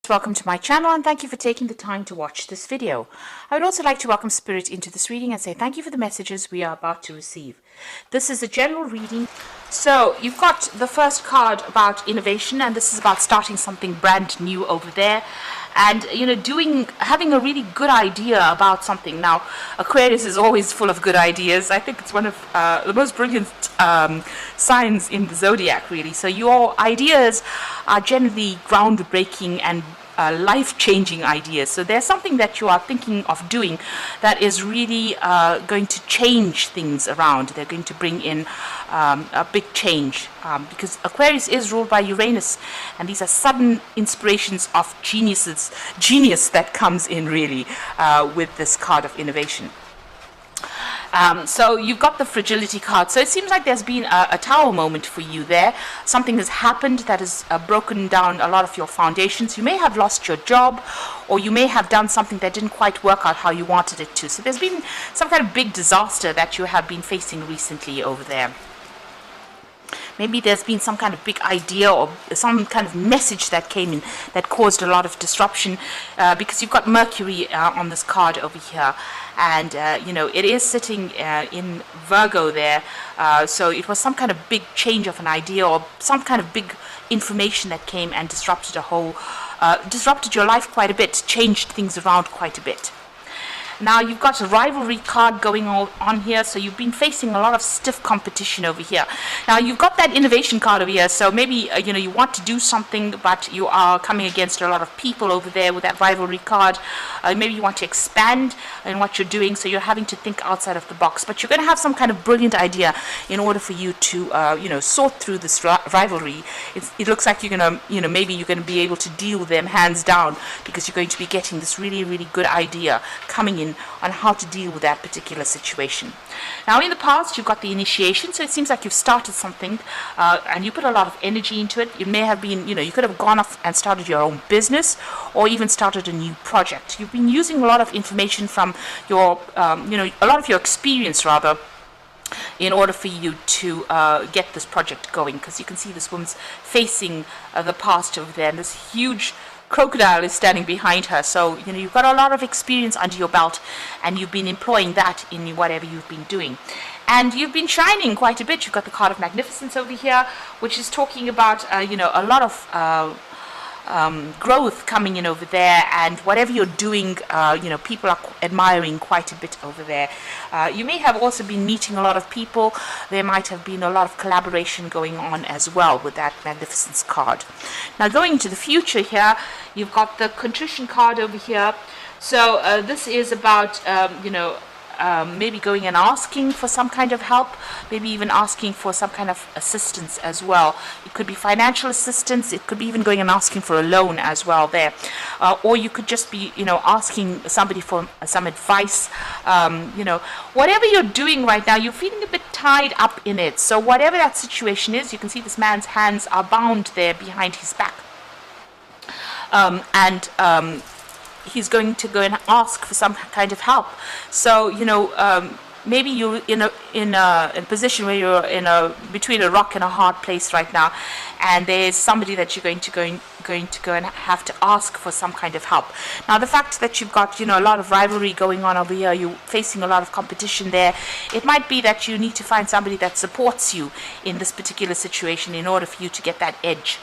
Welcome to my channel and thank you for taking the time to watch this video. I would also like to welcome Spirit into this reading and say thank you for the messages we are about to receive. This is a general reading. So you've got the first card about innovation, and this is about starting something brand new over there. And having a really good idea about something. Now, Aquarius is always full of good ideas. I think it's one of the most brilliant signs in the zodiac, really. So your ideas are generally groundbreaking and life-changing ideas. So there's something that you are thinking of doing that is really going to change things around. They're going to bring in a big change because Aquarius is ruled by Uranus, and these are sudden inspirations of genius that comes in really with this card of innovation. So you've got the fragility card. So it seems like there's been a tower moment for you there. Something has happened that has broken down a lot of your foundations. You may have lost your job, or you may have done something that didn't quite work out how you wanted it to. So there's been some kind of big disaster that you have been facing recently over there. Maybe there's been some kind of big idea or some kind of message that came in that caused a lot of disruption because you've got Mercury on this card over here. And, it is sitting in Virgo there. So it was some kind of big change of an idea or some kind of big information that came and disrupted your life quite a bit, changed things around quite a bit. Now you've got a rivalry card going on here, so you've been facing a lot of stiff competition over here. Now you've got that innovation card over here, so maybe you want to do something, but you are coming against a lot of people over there with that rivalry card. Maybe you want to expand in what you're doing, so you're having to think outside of the box. But you're going to have some kind of brilliant idea in order for you to sort through this rivalry. It looks like you're going to maybe you're going to be able to deal with them hands down because you're going to be getting this really, really good idea coming in on how to deal with that particular situation. Now in the past you've got the initiation, so it seems like you've started something and you put a lot of energy into it. It may have been, you could have gone off and started your own business or even started a new project. You've been using a lot of information from your, a lot of your experience rather, in order for you to get this project going, because you can see this woman's facing the past over there, and this huge crocodile is standing behind her. So you've got a lot of experience under your belt, and you've been employing that in whatever you've been doing, and you've been shining quite a bit. You've got the card of magnificence over here, which is talking about a lot of growth coming in over there, and whatever you're doing, people are admiring quite a bit over there. You may have also been meeting a lot of people. There might have been a lot of collaboration going on as well with that magnificence card. Now going into the future here, you've got the contrition card over here. So this is about maybe going and asking for some kind of help, maybe even asking for some kind of assistance as well. It could be financial assistance, it could be even going and asking for a loan as well there. Or you could just be, asking somebody for some advice. Whatever you're doing right now, you're feeling a bit tied up in it. So whatever that situation is, you can see this man's hands are bound there behind his back. He's going to go and ask for some kind of help. So maybe you're in a position where you're between a rock and a hard place right now, and there's somebody that you're going to go and have to ask for some kind of help. Now the fact that you've got a lot of rivalry going on over here, you're facing a lot of competition there, it might be that you need to find somebody that supports you in this particular situation in order for you to get that edge.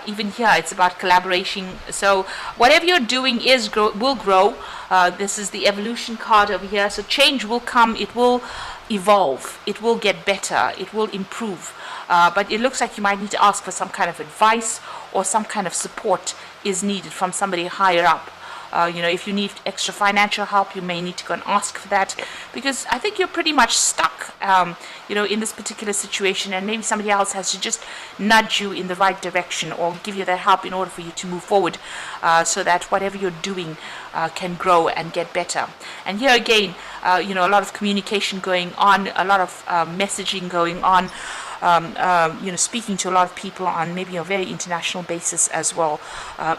Even here it's about collaboration. So whatever you're doing will grow. This is the evolution card over here. So change will come, it will evolve, it will get better, it will improve. But it looks like you might need to ask for some kind of advice, or some kind of support is needed from somebody higher up. If you need extra financial help, you may need to go and ask for that, because I think you're pretty much stuck, in this particular situation, and maybe somebody else has to just nudge you in the right direction or give you that help in order for you to move forward, so that whatever you're doing can grow and get better. And here again, a lot of communication going on, a lot of messaging going on. speaking to a lot of people on maybe a very international basis as well.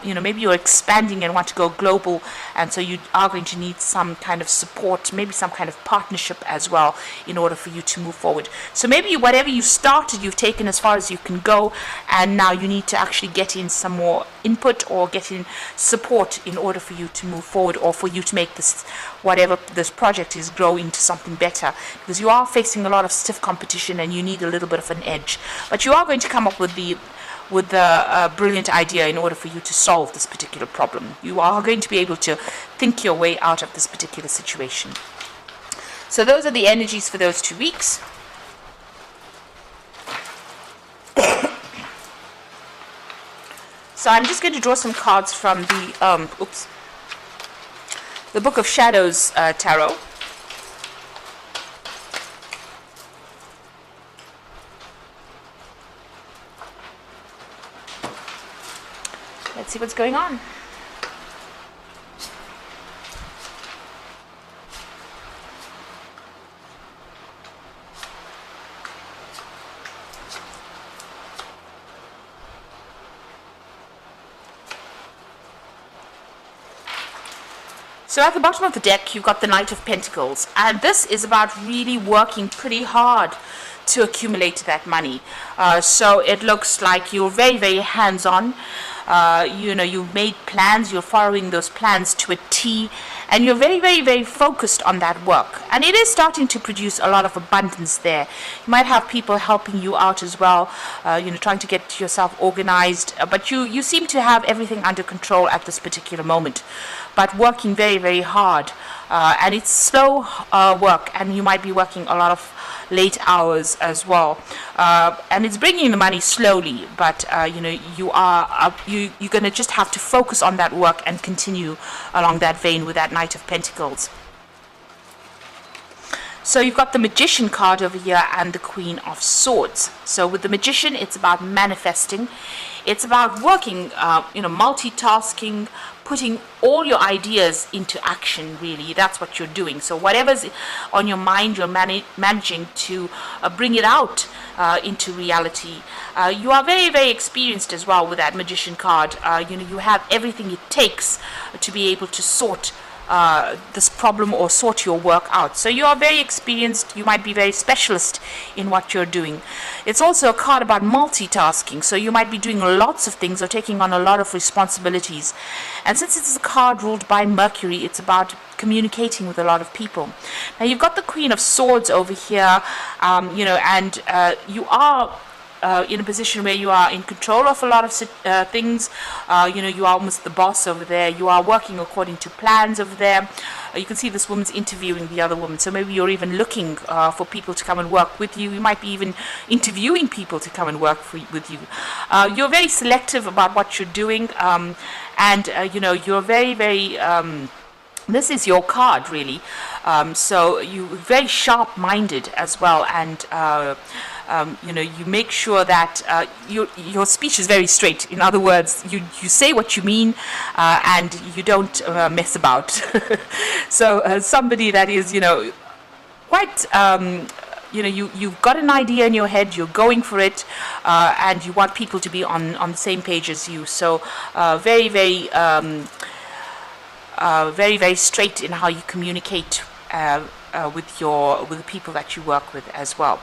Maybe you're expanding and want to go global, and so you are going to need some kind of support, maybe some kind of partnership as well, in order for you to move forward. So maybe whatever you started, you've taken as far as you can go, and now you need to actually get in some more input or get in support in order for you to move forward, or for you to make this, whatever this project is, grow into something better, because you are facing a lot of stiff competition and you need a little bit of an edge. But you are going to come up with the brilliant idea in order for you to solve this particular problem. You are going to be able to think your way out of this particular situation. So those are the energies for those 2 weeks. So I'm just going to draw some cards from the Book of Shadows Tarot. Let's see what's going on. So at the bottom of the deck, you've got the Knight of Pentacles, and this is about really working pretty hard to accumulate that money. So it looks like you're very, very hands-on. You've made plans, you're following those plans to a T, and you're very, very, very focused on that work. And it is starting to produce a lot of abundance there. You might have people helping you out as well, trying to get yourself organized, but you seem to have everything under control at this particular moment, but working very, very hard. And it's slow work, and you might be working a lot of late hours as well, and it's bringing the money slowly, but you're going to just have to focus on that work and continue along that vein with that Knight of Pentacles. So you've got the Magician card over here and the Queen of Swords. So with the Magician, it's about manifesting. It's about working, multitasking, putting all your ideas into action, really. That's what you're doing. So whatever's on your mind, you're managing to bring it out into reality. You are very, very experienced as well with that Magician card. You have everything it takes to be able to sort this problem or sort your work out. So you are very experienced. You might be very specialist in what you're doing. It's also a card about multitasking. So you might be doing lots of things or taking on a lot of responsibilities. And since it's a card ruled by Mercury, it's about communicating with a lot of people. Now you've got the Queen of Swords over here, and you are in a position where you are in control of a lot of things. You are almost the boss over there. You are working according to plans over there. You can see this woman's interviewing the other woman. So maybe you're even looking for people to come and work with you. You might be even interviewing people to come and work with you. You're very selective about what you're doing, and you're very, very this is your card, really. So you're very sharp-minded as well, and you make sure that your speech is very straight. In other words, you say what you mean, and you don't mess about. So somebody that is, quite, you've got an idea in your head, you're going for it, and you want people to be on the same page as you. So very, very, very, very straight in how you communicate with the people that you work with as well,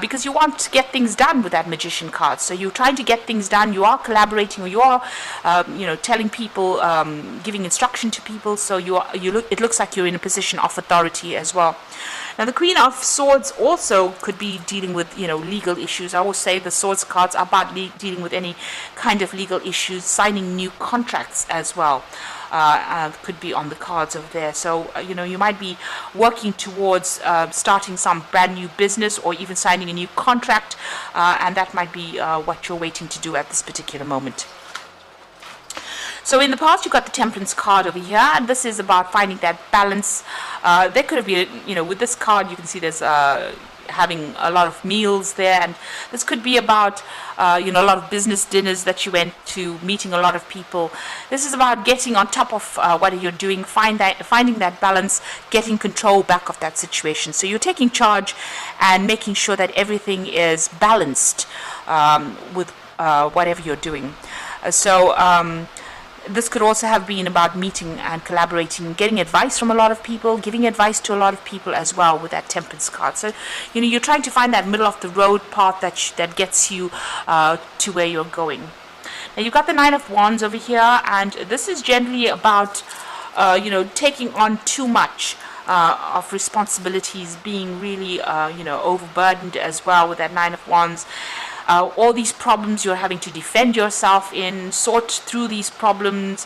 because you want to get things done with that Magician card. So you're trying to get things done. You are collaborating, or you are, telling people, giving instruction to people. So it looks like you're in a position of authority as well. Now the Queen of Swords also could be dealing with, legal issues. I always say the Swords cards are about dealing with any kind of legal issues, signing new contracts as well. Could be on the cards over there. So, you might be working towards starting some brand new business or even signing a new contract, and that might be what you're waiting to do at this particular moment. So in the past, you've got the Temperance card over here, and this is about finding that balance. There could have been, with this card, you can see there's having a lot of meals there, and this could be about a lot of business dinners that you went to, meeting a lot of people. This is about getting on top of what you're doing, finding that balance, getting control back of that situation. So you're taking charge and making sure that everything is balanced with whatever you're doing. This could also have been about meeting and collaborating, getting advice from a lot of people, giving advice to a lot of people as well with that Temperance card. So, you're trying to find that middle of the road path that gets you to where you're going. Now, you've got the Nine of Wands over here, and this is generally about, taking on too much of responsibilities, being really, overburdened as well with that Nine of Wands. All these problems you're having to defend yourself in, sort through these problems,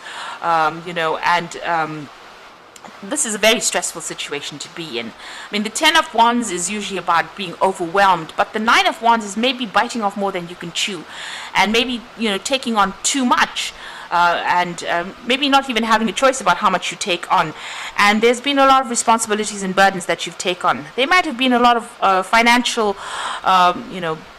this is a very stressful situation to be in. I mean, the Ten of Wands is usually about being overwhelmed, but the Nine of Wands is maybe biting off more than you can chew, and maybe, taking on too much. Maybe not even having a choice about how much you take on. And there's been a lot of responsibilities and burdens that you've taken on. There might have been a lot of financial,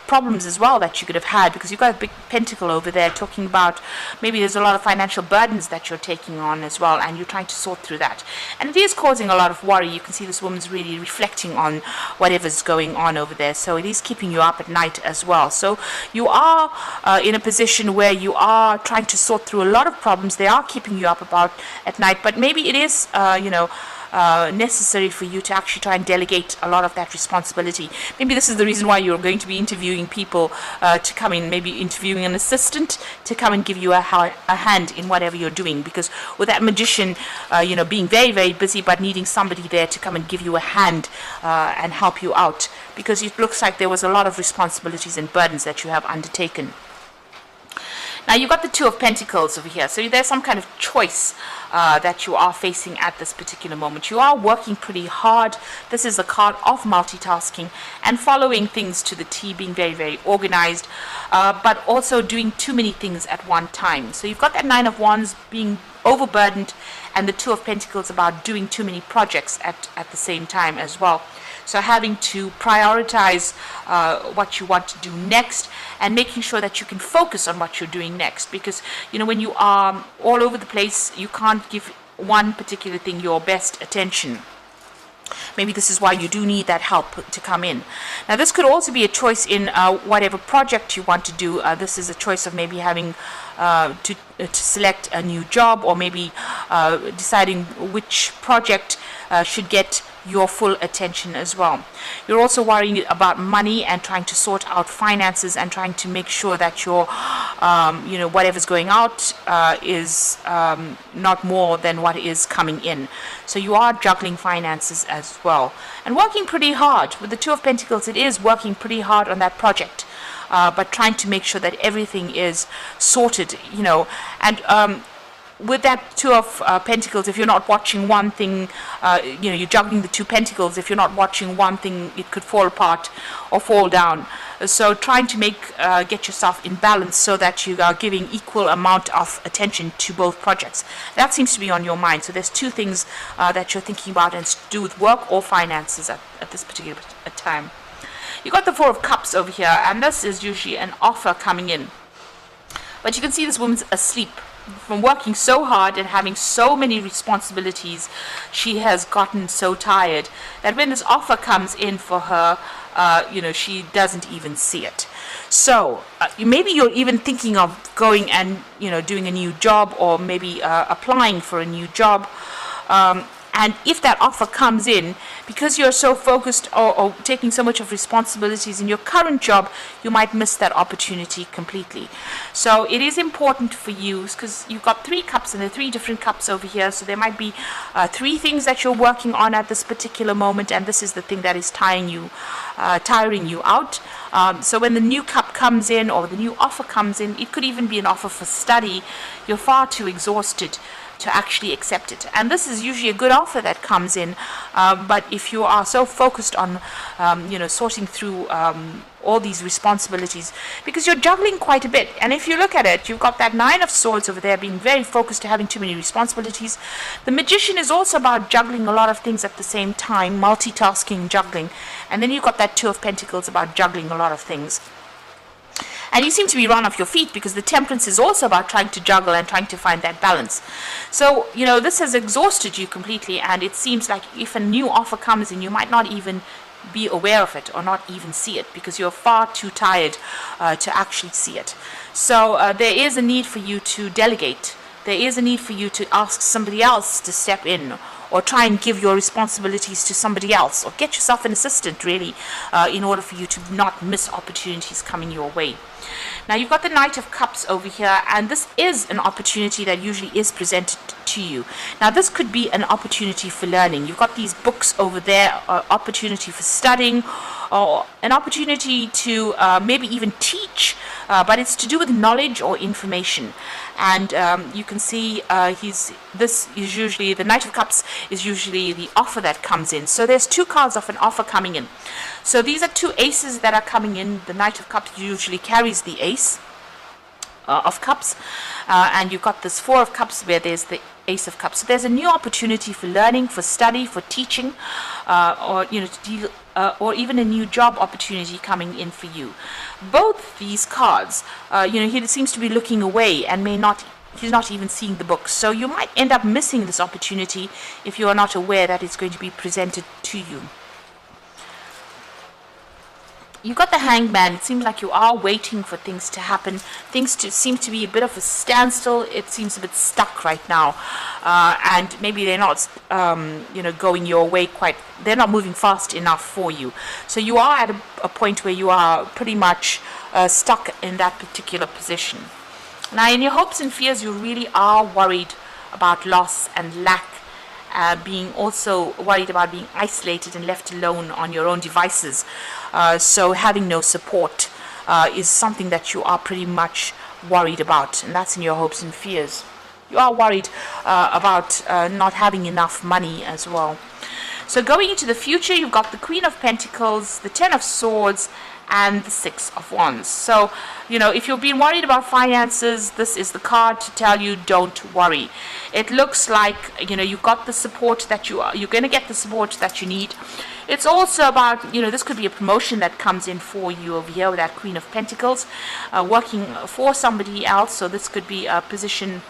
problems as well that you could have had, because you've got a big pentacle over there talking about maybe there's a lot of financial burdens that you're taking on as well, and you're trying to sort through that. And it is causing a lot of worry. You can see this woman's really reflecting on whatever's going on over there. So it is keeping you up at night as well. So you are in a position where you are trying to sort through a lot of problems. They are keeping you up at night, but maybe it is, necessary for you to actually try and delegate a lot of that responsibility. Maybe this is the reason why you're going to be interviewing people to come in, maybe interviewing an assistant to come and give you a hand in whatever you're doing, because with that Magician, being very, very busy but needing somebody there to come and give you a hand and help you out, because it looks like there was a lot of responsibilities and burdens that you have undertaken. Now, you've got the Two of Pentacles over here. So there's some kind of choice that you are facing at this particular moment. You are working pretty hard. This is a card of multitasking and following things to the T, being very, very organized, but also doing too many things at one time. So you've got that Nine of Wands being overburdened, and the Two of Pentacles about doing too many projects at the same time as well. So having to prioritize what you want to do next, and making sure that you can focus on what you're doing next. Because, when you are all over the place, you can't give one particular thing your best attention. Maybe this is why you do need that help to come in. Now, this could also be a choice in whatever project you want to do. This is a choice of maybe having to select a new job, or maybe deciding which project should get your full attention as well. You're also worrying about money and trying to sort out finances and trying to make sure that your, whatever's going out is not more than what is coming in. So you are juggling finances as well, and working pretty hard. With the Two of Pentacles, it is working pretty hard on that project, but trying to make sure that everything is sorted, and with that Two of Pentacles, if you're not watching one thing, you're juggling the Two Pentacles. If you're not watching one thing, it could fall apart or fall down. So trying to get yourself in balance so that you are giving equal amount of attention to both projects. That seems to be on your mind. So there's two things that you're thinking about, and it's to do with work or finances at this particular time. You got the Four of Cups over here, and this is usually an offer coming in. But you can see this woman's asleep. From working so hard and having so many responsibilities, she has gotten so tired that when this offer comes in for her, she doesn't even see it. So maybe you're even thinking of going and doing a new job, or maybe applying for a new job. And if that offer comes in, because you're so focused or taking so much of responsibilities in your current job, you might miss that opportunity completely. So it is important for you, because you've got 3 cups, and there are 3 different cups over here. So there might be 3 things that you're working on at this particular moment, and this is the thing that is tiring you out. So when the new cup comes in, or the new offer comes in, it could even be an offer for study. You're far too exhausted to actually accept it, and this is usually a good offer that comes in, but if you are so focused on sorting through all these responsibilities, because you're juggling quite a bit. And if you look at it, you've got that Nine of Swords over there, being very focused to having too many responsibilities. The Magician is also about juggling a lot of things at the same time, multitasking, juggling. And then you've got that Two of Pentacles about juggling a lot of things. And you seem to be run off your feet, because the Temperance is also about trying to juggle and trying to find that balance. So, this has exhausted you completely, and it seems like if a new offer comes in, you might not even be aware of it or not even see it, because you're far too tired to actually see it. So there is a need for you to delegate. There is a need for you to ask somebody else to step in, or try and give your responsibilities to somebody else, or get yourself an assistant, really, in order for you to not miss opportunities coming your way. Now, you've got the Knight of Cups over here, and this is an opportunity that usually is presented to you. Now, this could be an opportunity for learning. You've got these books over there, opportunity for studying, or an opportunity to maybe even teach, but it's to do with knowledge or information. And you can see this is usually, the Knight of Cups is usually the offer that comes in. So there's two cards of an offer coming in. So these are two aces that are coming in. The Knight of Cups usually carries the ace of Cups, and you've got this Four of Cups where there's the Ace of Cups. So there's a new opportunity for learning, for study, for teaching, or to deal, or even a new job opportunity coming in for you. Both these cards, he seems to be looking away and he's not even seeing the book. So you might end up missing this opportunity if you are not aware that it's going to be presented to you. You've got the Hangman. It seems like you are waiting for things to happen. Things seem to be a bit of a standstill. It seems a bit stuck right now. And maybe they're not, going your way quite. They're not moving fast enough for you. So you are at a point where you are pretty much stuck in that particular position. Now, in your hopes and fears, you really are worried about loss and lack. Being also worried about being isolated and left alone on your own devices. So having no support is something that you are pretty much worried about, and that's in your hopes and fears. You are worried about not having enough money as well. So going into the future, you've got the Queen of Pentacles, the Ten of Swords, and the Six of Wands. So, if you've been worried about finances, this is the card to tell you don't worry. It looks like, you've got the support that you're going to get the support that you need. It's also about, this could be a promotion that comes in for you over here with that Queen of Pentacles, working for somebody else. So this could be a position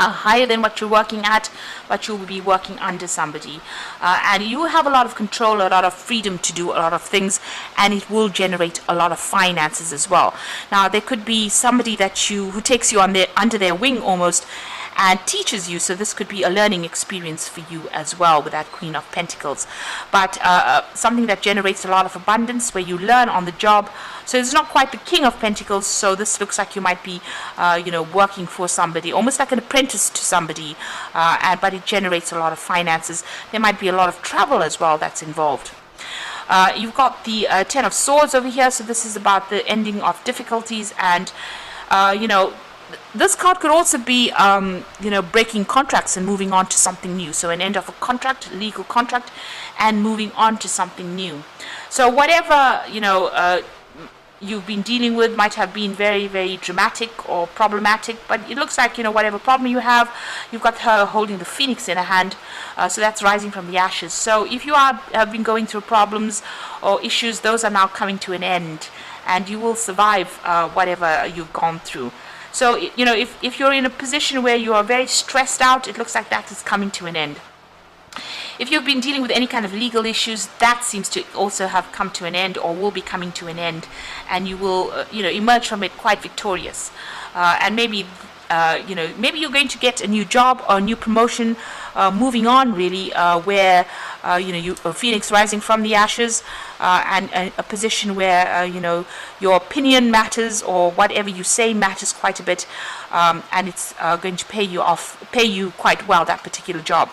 higher than what you're working at, but you will be working under somebody, and you have a lot of control, a lot of freedom to do a lot of things, and it will generate a lot of finances as well. Now, there could be somebody who takes you under their wing almost, and teaches you. So this could be a learning experience for you as well with that Queen of Pentacles. But something that generates a lot of abundance, where you learn on the job. So it's not quite the King of Pentacles. So this looks like you might be, working for somebody, almost like an apprentice to somebody. But it generates a lot of finances. There might be a lot of travel as well that's involved. You've got the Ten of Swords over here. So this is about the ending of difficulties, and this card could also be, breaking contracts and moving on to something new. So an end of a contract, legal contract, and moving on to something new. So whatever, you've been dealing with might have been very, very dramatic or problematic, but it looks like, whatever problem you have, you've got her holding the Phoenix in her hand, so that's rising from the ashes. So if you have been going through problems or issues, those are now coming to an end, and you will survive whatever you've gone through. So, if you're in a position where you are very stressed out, it looks like that is coming to an end. If you've been dealing with any kind of legal issues, that seems to also have come to an end, or will be coming to an end, and you will, emerge from it quite victorious. And maybe, maybe you're going to get a new job or a new promotion, moving on really, where, Phoenix rising from the ashes, and a position where, your opinion matters, or whatever you say matters quite a bit, and it's going to pay you quite well, that particular job.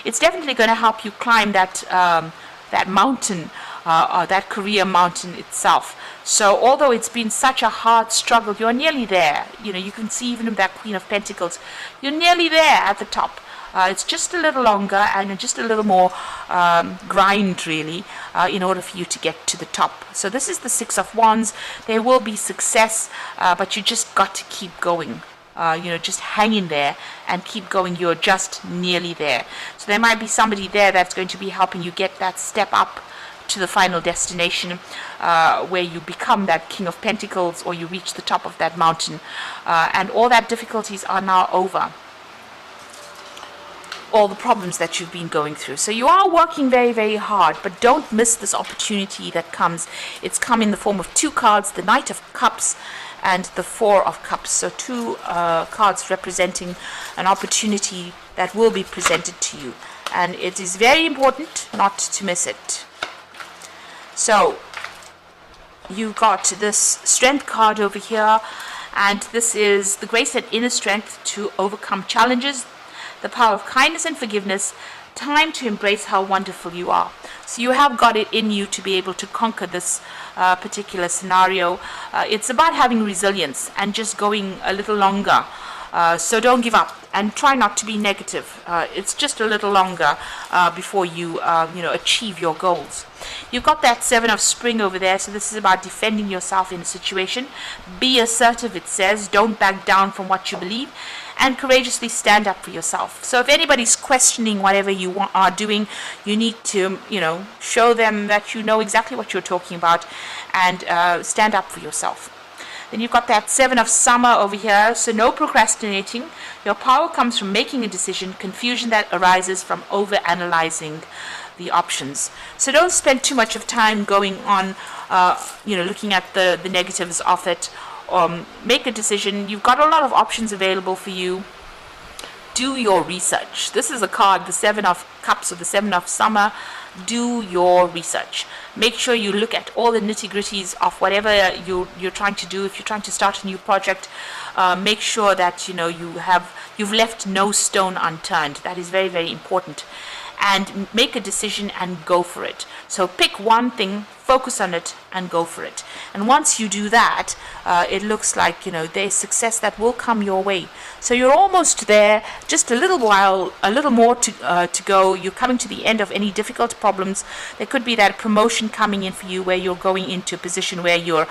It's definitely going to help you climb that mountain, or that career mountain itself. So although it's been such a hard struggle, you're nearly there. You can see even with that Queen of Pentacles, you're nearly there at the top. It's just a little longer and just a little more grind, really, in order for you to get to the top. So this is the Six of Wands. There will be success, but you just got to keep going. Just hang in there and keep going. You're just nearly there. So there might be somebody there that's going to be helping you get that step up to the final destination, where you become that King of Pentacles, or you reach the top of that mountain, and all that difficulties are now over. All the problems that you've been going through. So you are working very, very hard, but don't miss this opportunity that comes. It's come in the form of two cards, the Knight of Cups and the Four of Cups. So two cards representing an opportunity that will be presented to you. And it is very important not to miss it. So you've got this Strength card over here, and this is the grace and inner strength to overcome challenges, the power of kindness and forgiveness, time to embrace how wonderful you are. So you have got it in you to be able to conquer this particular scenario. It's about having resilience and just going a little longer. So don't give up and try not to be negative. It's just a little longer before you achieve your goals. You've got that Seven of Spring over there, so this is about defending yourself in a situation. Be assertive, it says. Don't back down from what you believe, and courageously stand up for yourself. So if anybody's questioning whatever you are doing, you need to, show them that you know exactly what you're talking about, and stand up for yourself. Then you've got that Seven of Summer over here, so no procrastinating. Your power comes from making a decision, confusion that arises from over-analyzing the options. So don't spend too much of time going on, looking at the negatives of it. Make a decision. You've got a lot of options available for you. Do your research. This is a card, the Seven of Cups or the Seven of Summer. Do your research. Make sure you look at all the nitty-gritties of whatever you're trying to do. If you're trying to start a new project, make sure that you've left no stone unturned. That is very, very important. And make a decision and go for it. So pick one thing, focus on it, and go for it. And once you do that, it looks like there's success that will come your way. So you're almost there. Just a little while, a little more to go. You're coming to the end of any difficult problems. There could be that promotion coming in for you, where you're going into a position where you're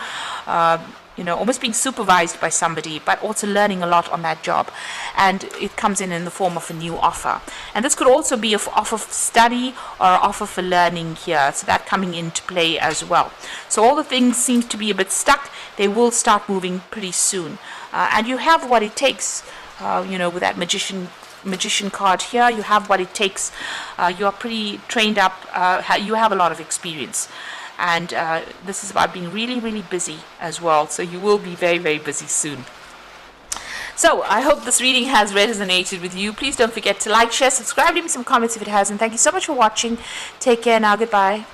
almost being supervised by somebody, but also learning a lot on that job. And it comes in the form of a new offer. And this could also be an offer for study or an offer for learning here. So that coming into play as well. So all the things seem to be a bit stuck. They will start moving pretty soon. And you have what it takes, with that magician card here. You have what it takes. You're pretty trained up. You have a lot of experience. And this is about being really, really busy as well. So you will be very, very busy soon. So I hope this reading has resonated with you. Please don't forget to like, share, subscribe, leave me some comments if it has. And thank you so much for watching. Take care now. Goodbye.